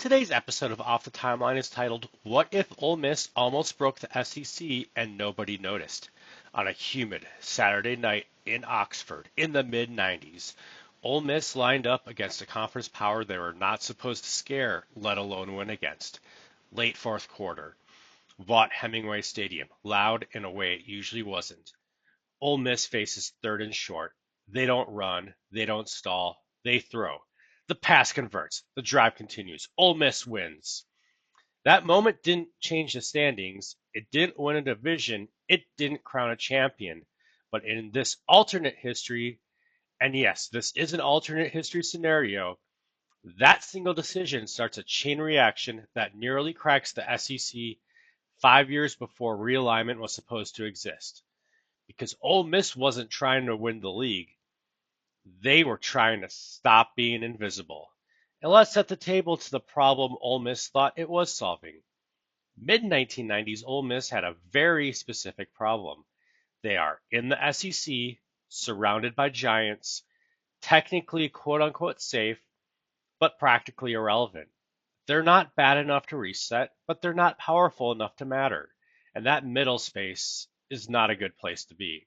Today's episode of Off the Timeline is titled, What If Ole Miss Almost Broke the SEC and Nobody Noticed? On a humid Saturday night in Oxford in the mid-90s, Ole Miss lined up against a conference power they were not supposed to scare, let alone win against. Late fourth quarter. Vaught Hemingway Stadium, loud in a way it usually wasn't. Ole Miss faces third and short. They don't run, they don't stall, they throw. The pass converts. The drive continues. Ole Miss wins. That moment didn't change the standings. It didn't win a division. It didn't crown a champion. But in this alternate history, and yes, this is an alternate history scenario, that single decision starts a chain reaction that nearly cracks the SEC 5 years before realignment was supposed to exist. Because Ole Miss wasn't trying to win the league. They were trying to stop being invisible. And let's set the table to the problem Ole Miss thought it was solving. Mid-1990s, Ole Miss had a very specific problem. They are in the SEC, surrounded by giants, technically quote-unquote safe, but practically irrelevant. They're not bad enough to reset, but they're not powerful enough to matter. And that middle space is not a good place to be.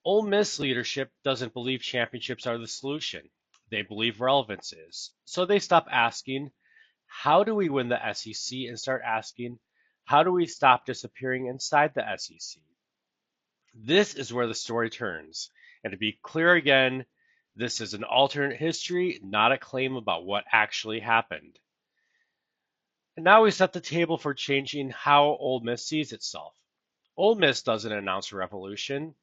Ole Miss leadership doesn't believe championships are the solution. They believe relevance is. So they stop asking, how do we win the SEC, and start asking, how do we stop disappearing inside the SEC? This is where the story turns. And to be clear again, this is an alternate history, not a claim about what actually happened. And now we set the table for changing how Ole Miss sees itself. Ole Miss doesn't announce a revolution.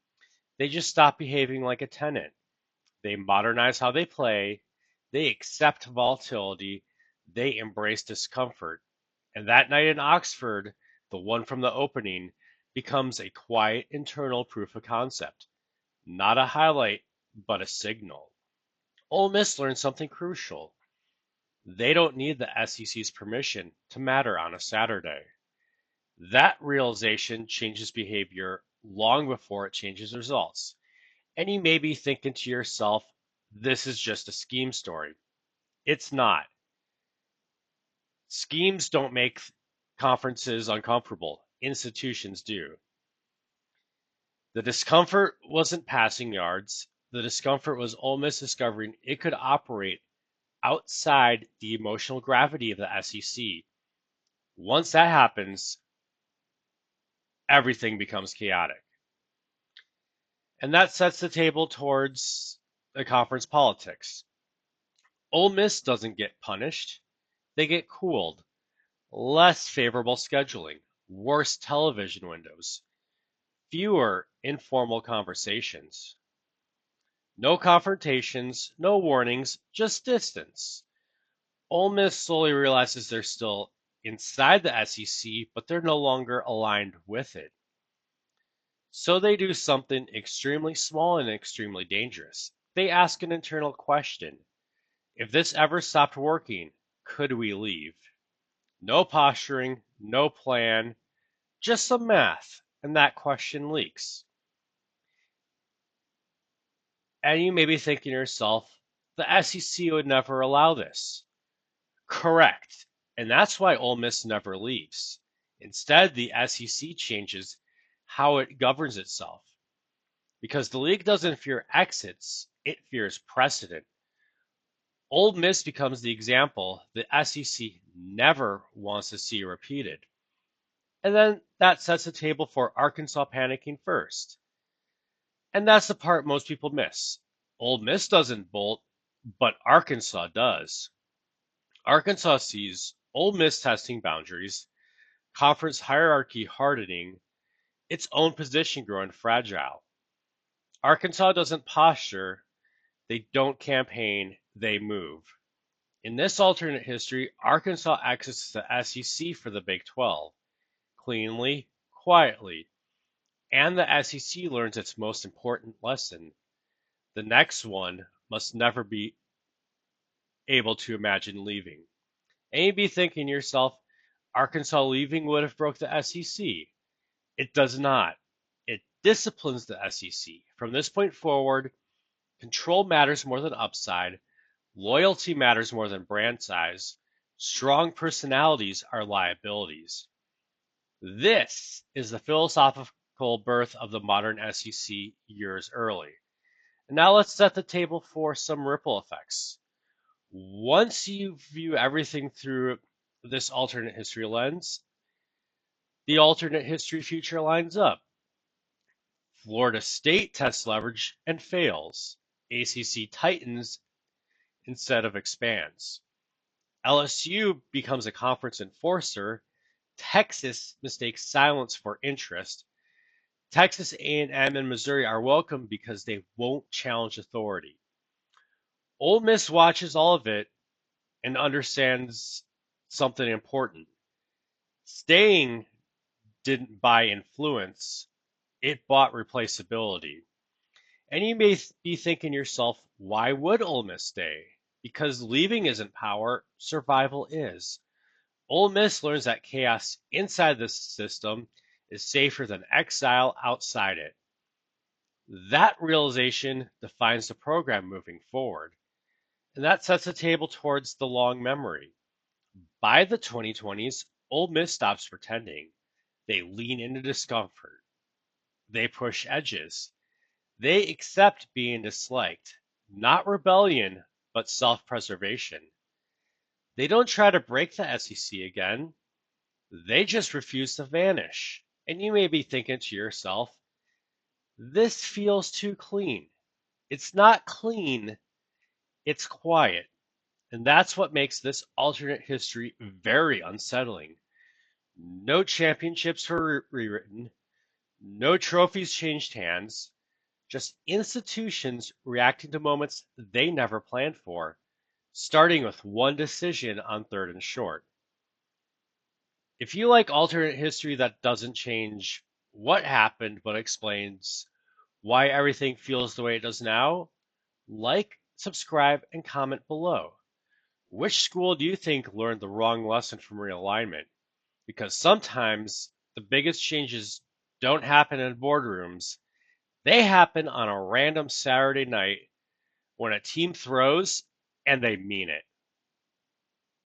They just stop behaving like a tenant. They modernize how they play. They accept volatility. They embrace discomfort. And that night in Oxford, the one from the opening, becomes a quiet internal proof of concept. Not a highlight, but a signal. Ole Miss learned something crucial. They don't need the SEC's permission to matter on a Saturday. That realization changes behavior long before it changes results. And you may be thinking to yourself, this is just a scheme story. It's not. Schemes don't make conferences uncomfortable. Institutions do. The discomfort wasn't passing yards. The discomfort was Ole Miss discovering it could operate outside the emotional gravity of the SEC. Once that happens, everything becomes chaotic. And that sets the table towards the conference politics. Ole Miss doesn't get punished. They get cooled. Less favorable scheduling. Worse television windows. Fewer informal conversations. No confrontations, no warnings, just distance. Ole Miss slowly realizes they're still inside the SEC, but they're no longer aligned with it. So they do something extremely small and extremely dangerous. They ask an internal question. If this ever stopped working, could we leave? No posturing, no plan, just some math, and that question leaks. And you may be thinking to yourself, the SEC would never allow this. Correct. And that's why Ole Miss never leaves. Instead, the SEC changes how it governs itself. Because the league doesn't fear exits, it fears precedent. Ole Miss becomes the example the SEC never wants to see repeated. And then that sets the table for Arkansas panicking first. And that's the part most people miss. Ole Miss doesn't bolt, but Arkansas does. Arkansas sees Ole Miss testing boundaries, conference hierarchy hardening, its own position growing fragile. Arkansas doesn't posture, they don't campaign, they move. In this alternate history, Arkansas exits the SEC for the Big 12, cleanly, quietly, and the SEC learns its most important lesson. The next one must never be able to imagine leaving. And you'd be thinking to yourself, Arkansas leaving would have broke the SEC. It does not. It disciplines the SEC. From this point forward, control matters more than upside, loyalty matters more than brand size, Strong personalities are liabilities. This is the philosophical birth of the modern SEC years early. And now let's set the table for some ripple effects. Once you view everything through this alternate history lens, the alternate history future lines up. Florida State tests leverage and fails. ACC tightens instead of expands. LSU becomes a conference enforcer. Texas mistakes silence for interest. Texas A&M and Missouri are welcome because they won't challenge authority. Ole Miss watches all of it and understands something important. Staying didn't buy influence, it bought replaceability. And you may be thinking to yourself, why would Ole Miss stay? Because leaving isn't power, survival is. Ole Miss learns that chaos inside the system is safer than exile outside it. That realization defines the program moving forward, and that sets the table towards the long memory. By the 2020s, Ole Miss stops pretending. They lean into discomfort. They push edges. They accept being disliked. Not rebellion, but self-preservation. They don't try to break the SEC again. They just refuse to vanish. And you may be thinking to yourself, this feels too clean. It's not clean, it's quiet. And that's what makes this alternate history very unsettling. No championships were rewritten, no trophies changed hands, just institutions reacting to moments they never planned for, starting with one decision on third and short. If you like alternate history that doesn't change what happened but explains why everything feels the way it does now, like, subscribe, and comment below. Which school do you think learned the wrong lesson from realignment? Because sometimes the biggest changes don't happen in boardrooms, they happen on a random Saturday night when a team throws and they mean it.